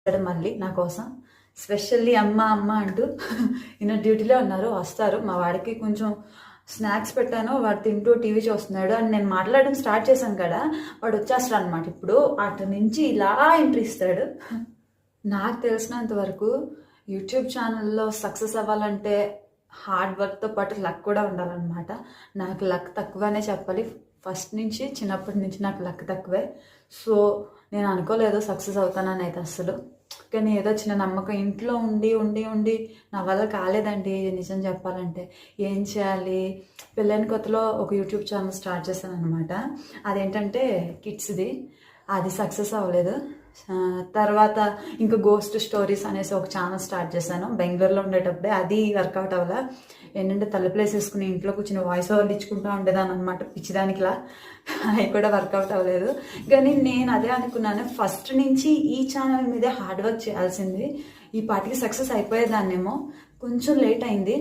మళ్ళీ నా కోసం స్పెషల్లీ అమ్మ అమ్మ అంటూ ఈయన డ్యూటీలో ఉన్నారు, వస్తారు. మా వాడికి కొంచెం స్నాక్స్ పెట్టాను, వాడు తింటూ టీవీ చూస్తున్నాడు అని నేను మాట్లాడడం స్టార్ట్ చేశాను కదా, వాడు వచ్చేస్తాడు అనమాట. ఇప్పుడు అటు నుంచి ఇలా ఎంట్రీ ఇస్తాడు. నాకు తెలిసినంత వరకు యూట్యూబ్ ఛానల్లో సక్సెస్ అవ్వాలంటే హార్డ్ వర్క్తో పాటు లక్ కూడా ఉండాలన్నమాట. నాకు లక్ తక్కువనే చెప్పాలి. ఫస్ట్ నుంచి చిన్నప్పటి నుంచి నాకు లక్ తక్కువే. సో నేను అనుకోలేదు సక్సెస్ అవుతానని అయితే అస్సలు. కానీ ఏదో చిన్న నమ్మకం ఇంట్లో ఉండి ఉండి ఉండి నా వల్ల కాలేదండి నిజం చెప్పాలంటే. ఏం చేయాలి, పెళ్ళైన కొత్తలో ఒక యూట్యూబ్ ఛానల్ స్టార్ట్ చేశాను అనమాట. అదేంటంటే కిడ్స్ది, అది సక్సెస్ అవ్వలేదు. తర్వాత ఇంకా గోస్ట్ స్టోరీస్ అనేసి ఒక ఛానల్ స్టార్ట్ చేశాను బెంగళూరులో ఉండేటప్పుడే. అది వర్కౌట్ అవ్వలే. ఏంటంటే తలుపులేసి వేసుకుని ఇంట్లో కూర్చుని వాయిస్ ఓవర్లు ఇచ్చుకుంటూ ఉండేదాన్ని అనమాట పిచ్చిదానికిలా. అవి కూడా వర్కౌట్ అవ్వలేదు. కానీ నేను అదే అనుకున్నాను, ఫస్ట్ నుంచి ఈ ఛానల్ మీదే హార్డ్ వర్క్ చేయాల్సింది. ఈ పాటికి సక్సెస్ అయిపోయేదాన్నేమో. కొంచెం లేట్ అయింది.